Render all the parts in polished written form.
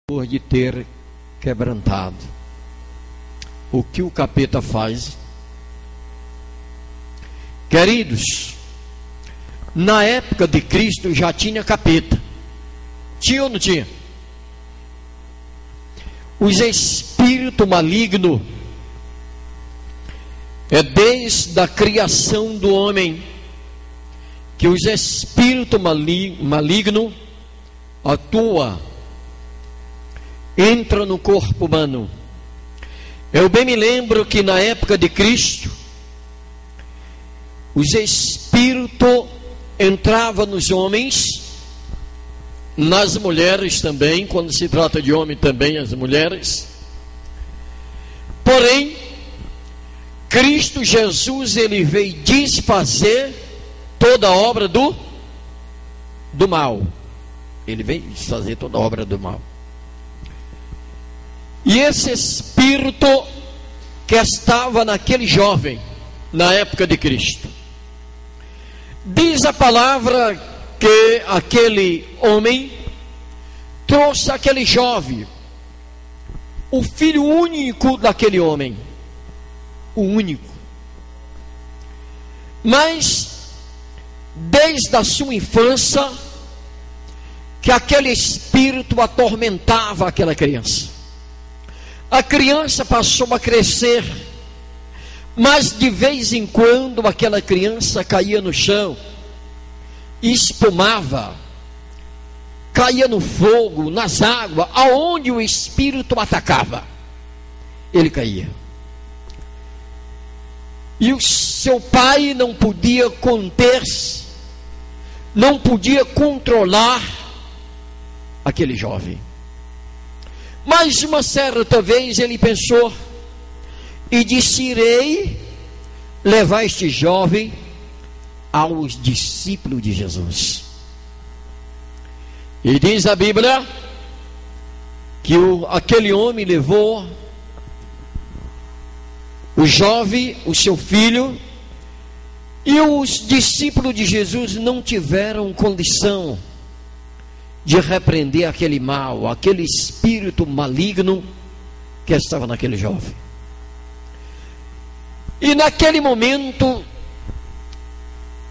por de ter quebrantado. O que o capeta faz? Queridos, na época de Cristo já tinha capeta. Tinha ou não tinha? Os espíritos malignos, é desde a criação do homem que os espíritos malignos atuam, entra no corpo humano. Eu bem me lembro que na época de Cristo, os espíritos entravam nos homens, nas mulheres também, quando se trata de homem também as mulheres. Porém, Cristo Jesus, ele veio desfazer toda a obra do mal. Ele veio desfazer toda a obra do mal. E esse espírito que estava naquele jovem, na época de Cristo, diz a palavra que aquele homem trouxe aquele jovem, o filho único daquele homem, o único. Mas desde a sua infância que aquele espírito atormentava aquela criança. A criança passou a crescer, mas de vez em quando aquela criança caía no chão, espumava, caía no fogo, nas águas, aonde o espírito atacava, ele caía. E o seu pai não podia conter-se, não podia controlar aquele jovem. Mas uma certa vez ele pensou e disse: irei levar este jovem aos discípulos de Jesus. E diz a Bíblia que aquele homem levou o jovem, o seu filho, e os discípulos de Jesus não tiveram condição de repreender aquele mal, aquele espírito maligno que estava naquele jovem. E naquele momento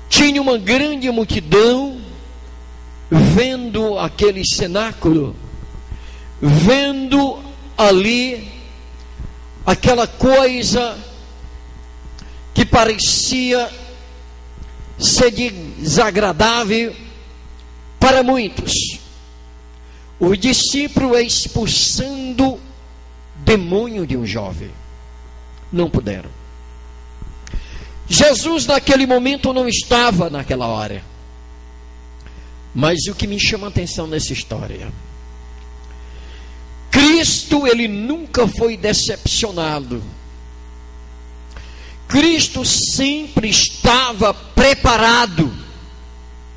tinha uma grande multidão vendo aquele cenáculo, vendo ali aquela coisa que parecia ser desagradável para muitos. O discípulo expulsando demônio de um jovem. Não puderam. Jesus naquele momento não estava naquela hora. Mas o que me chama a atenção nessa história, Cristo, ele nunca foi decepcionado. Cristo sempre estava preparado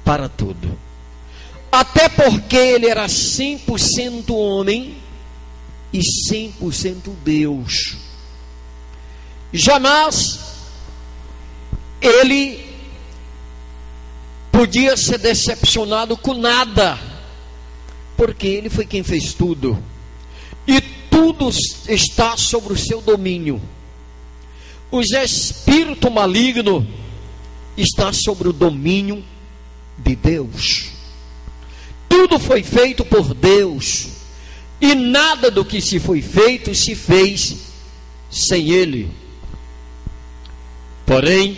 para tudo. Até porque ele era 100% homem e 100% Deus. Jamais ele podia ser decepcionado com nada, porque ele foi quem fez tudo. E tudo está sobre o seu domínio. Os espíritos malignos estão sobre o domínio de Deus. Tudo foi feito por Deus, e nada do que se foi feito se fez sem Ele. Porém,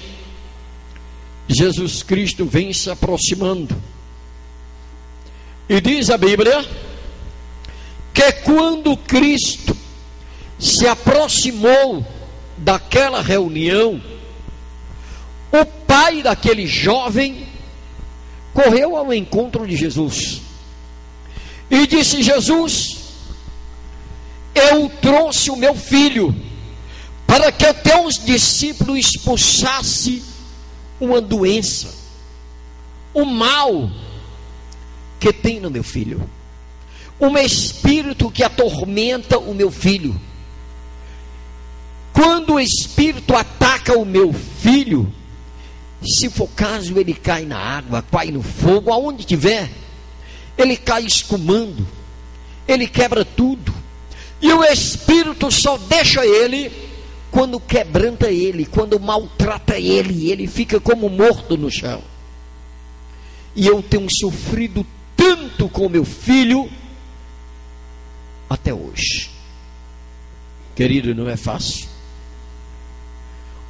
Jesus Cristo vem se aproximando, e diz a Bíblia que quando Cristo se aproximou daquela reunião, o pai daquele jovem correu ao encontro de Jesus e disse: Jesus, eu trouxe o meu filho para que os teus discípulos expulsassem uma doença, o mal que tem no meu filho, um espírito que atormenta o meu filho. Quando o espírito ataca o meu filho, se for caso, ele cai na água, cai no fogo, aonde tiver, ele cai escumando, ele quebra tudo. E o Espírito só deixa ele quando quebranta ele, quando maltrata ele, ele fica como morto no chão. E eu tenho sofrido tanto com meu filho até hoje. Querido, não é fácil.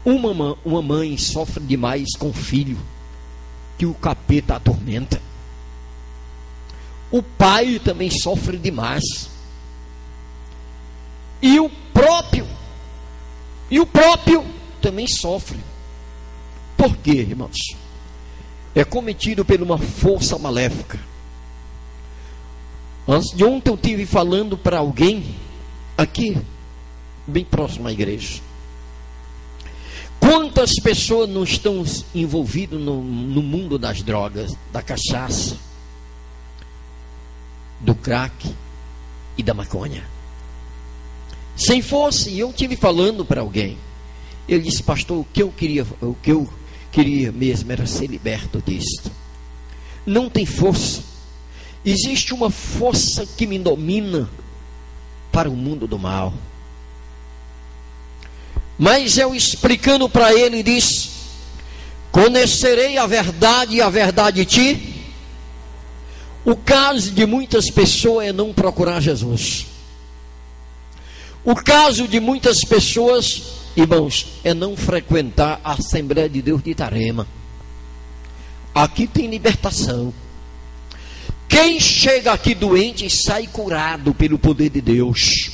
Uma mãe sofre demais com o filho que o capeta atormenta. O pai também sofre demais. E o próprio também sofre. Por quê, irmãos? É cometido por uma força maléfica. Antes de ontem eu estive falando para alguém aqui, bem próximo à igreja. Quantas pessoas não estão envolvidas no mundo das drogas, da cachaça, do crack e da maconha? Sem força. E eu estive falando para alguém. Ele disse: pastor, o que eu queria mesmo era ser liberto disso. Não tem força. Existe uma força que me domina para o mundo do mal. Mas eu explicando para ele, disse: conhecerei a verdade e a verdade te. O caso de muitas pessoas é não procurar Jesus. O caso de muitas pessoas, irmãos, é não frequentar a Assembleia de Deus de Itarema. Aqui tem libertação. Quem chega aqui doente sai curado pelo poder de Deus.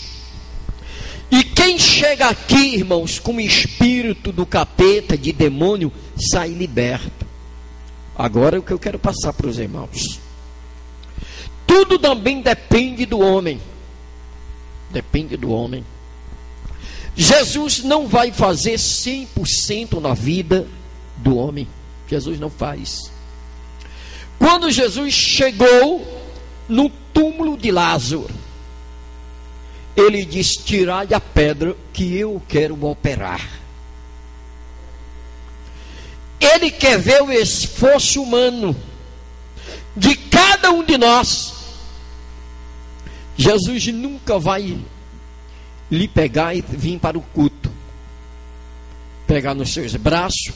E quem chega aqui, irmãos, com o espírito do capeta, de demônio, sai liberto. Agora é o que eu quero passar para os irmãos. Tudo também depende do homem. Depende do homem. Jesus não vai fazer 100% na vida do homem. Jesus não faz. Quando Jesus chegou no túmulo de Lázaro, ele diz: tirai a pedra que eu quero operar. Ele quer ver o esforço humano de cada um de nós. Jesus nunca vai lhe pegar e vir para o culto, pegar nos seus braços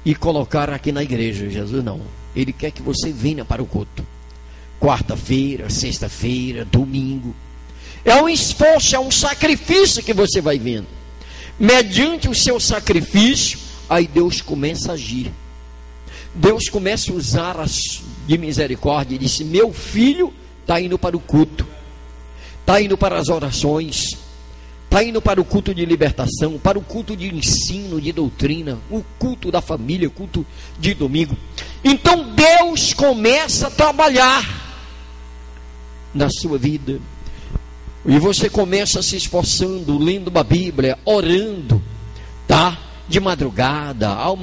e colocar aqui na igreja. Jesus não. Ele quer que você venha para o culto. Quarta-feira, sexta-feira, domingo. É um esforço, é um sacrifício que você vai vendo. Mediante o seu sacrifício, aí Deus começa a agir. Deus começa a usar de misericórdia. E disse: meu filho está indo para o culto, está indo para as orações, está indo para o culto de libertação, para o culto de ensino, de doutrina, o culto da família, o culto de domingo. Então Deus começa a trabalhar na sua vida. E você começa se esforçando, lendo uma Bíblia, orando, tá? De madrugada, ao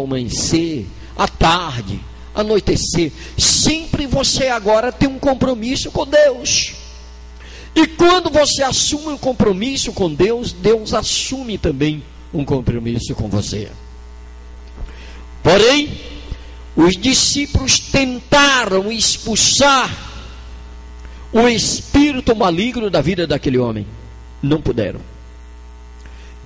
amanhecer, à tarde, anoitecer. Sempre você agora tem um compromisso com Deus. E quando você assume um compromisso com Deus, Deus assume também um compromisso com você. Porém, os discípulos tentaram expulsar o espírito maligno da vida daquele homem. Não puderam.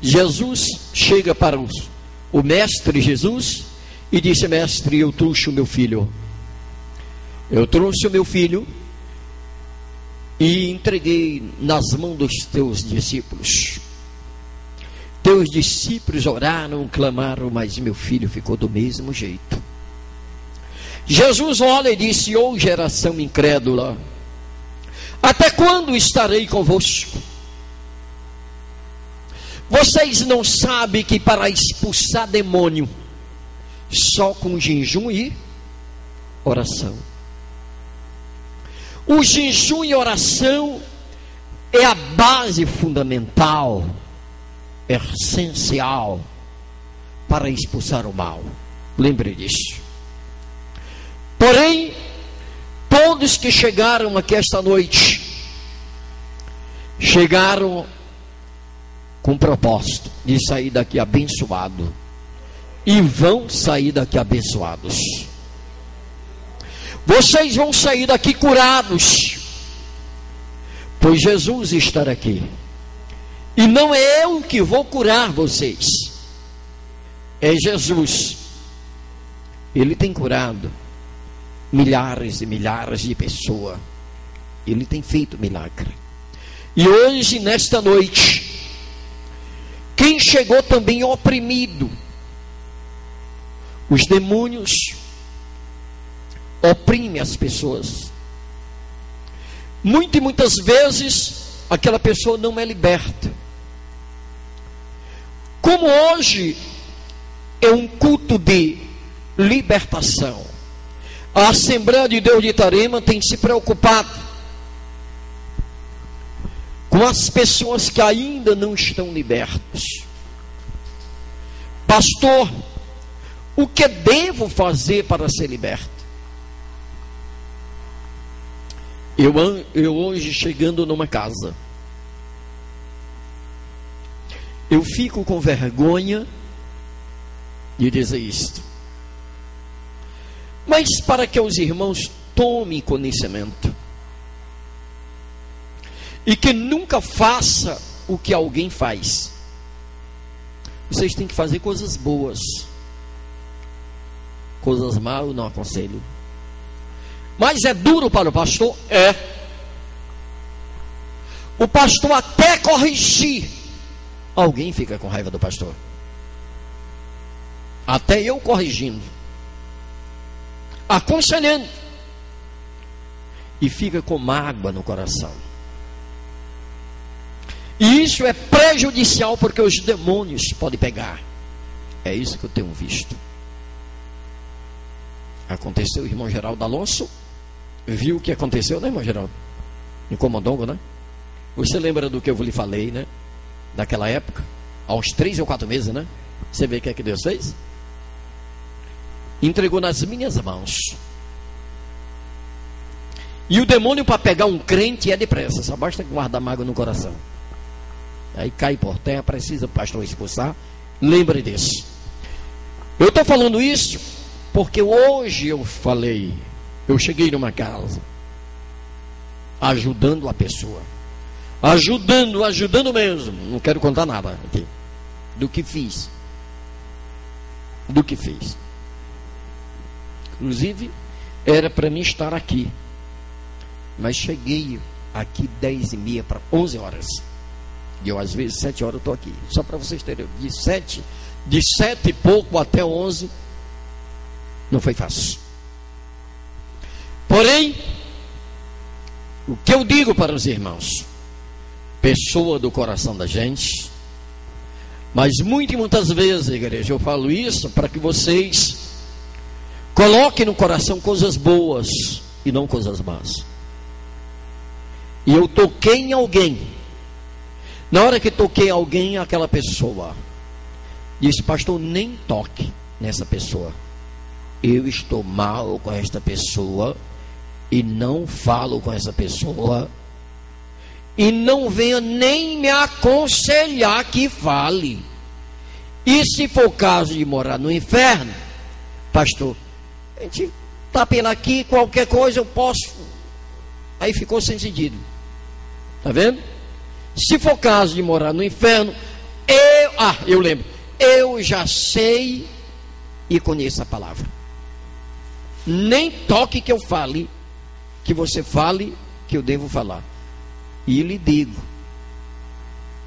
Jesus chega para o mestre Jesus e disse: mestre, eu trouxe o meu filho. Eu trouxe o meu filho e entreguei nas mãos dos teus discípulos. Teus discípulos oraram, clamaram, mas meu filho ficou do mesmo jeito. Jesus olha e disse: ó geração incrédula, até quando estarei convosco? Vocês não sabem que para expulsar demônio, só com jejum e oração. O jejum e oração é a base fundamental, essencial, para expulsar o mal. Lembre disso. Porém, todos que chegaram aqui esta noite, chegaram com o propósito de sair daqui abençoado. E vão sair daqui abençoados. Vocês vão sair daqui curados. pois Jesus está aqui. E não é eu que vou curar vocês, é Jesus. Ele tem curado milhares e milhares de pessoas. Ele tem feito milagre. E hoje, nesta noite, quem chegou também oprimido, os demônios oprimem as pessoas. Muitas vezes aquela pessoa não é liberta. Como hoje é um culto de libertação, a Assembleia de Deus de Itarema tem se preocupado com as pessoas que ainda não estão libertas. Pastor, o que devo fazer para ser liberto? Eu hoje chegando numa casa, eu fico com vergonha de dizer isto, mas para que os irmãos tomem conhecimento e que nunca faça o que alguém faz, vocês têm que fazer coisas boas. Coisas mal eu não aconselho. Mas é duro para o pastor? É. O pastor até corrigir, alguém fica com raiva do pastor. Até eu corrigindo, aconselhando, e fica com mágoa no coração. E isso é prejudicial, porque os demônios podem pegar. É isso que eu tenho visto. Aconteceu, o irmão Geraldo Alonso viu o que aconteceu, né, irmão Geraldo? Em Comandongo, né? Você lembra do que eu lhe falei, né? Daquela época, aos 3 ou 4 meses, né? Você vê o que é que Deus fez? Entregou nas minhas mãos. E o demônio, para pegar um crente, é depressa, só basta guardar mágoa no coração. Aí cai por terra, precisa o pastor expulsar. Lembre disso. Eu estou falando isso porque hoje eu cheguei numa casa, ajudando a pessoa, ajudando mesmo. Não quero contar nada aqui do que fiz. Inclusive, era para mim estar aqui, mas cheguei aqui 10h30 para 11 horas. E eu, às vezes, 7 horas eu estou aqui. Só para vocês terem, de 7 e pouco até 11, não foi fácil. Porém, o que eu digo para os irmãos, pessoa do coração da gente, mas muitas vezes, igreja, eu falo isso para que vocês coloquem no coração coisas boas e não coisas más. E eu toquei em alguém. Na hora que toquei alguém, aquela pessoa disse: pastor, nem toque nessa pessoa. Eu estou mal com esta pessoa e não falo com essa pessoa, e não venha nem me aconselhar que fale. E se for o caso de morar no inferno, pastor, a gente está pela aqui, qualquer coisa eu posso. Aí ficou sem sentido. Está vendo? Se for o caso de morar no inferno, eu lembro, eu já sei e conheço a palavra. Nem toque que eu fale, que você fale, que eu devo falar. E lhe digo,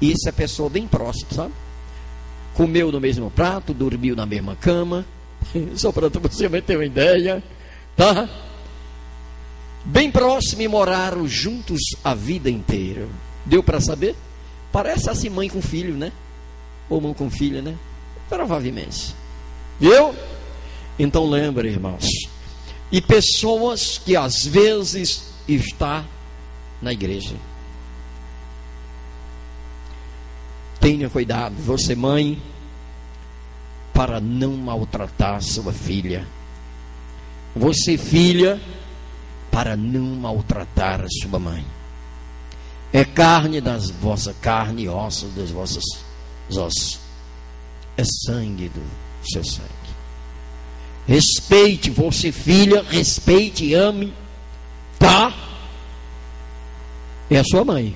isso é pessoa bem próxima, sabe? Comeu no mesmo prato, dormiu na mesma cama, só para você ter uma ideia, tá? Bem próximo, e moraram juntos a vida inteira. Deu para saber? Parece assim mãe com filho, né? Ou mãe com filha, né? Provavelmente. Viu? Então lembre, irmãos. E pessoas que às vezes está na igreja. Tenha cuidado, você mãe, para não maltratar sua filha. Você filha, para não maltratar a sua mãe. É carne das vossas carne e ossos das vossas ossos. É sangue do seu sangue. Respeite, você filha, respeite e ame, tá? É a sua mãe.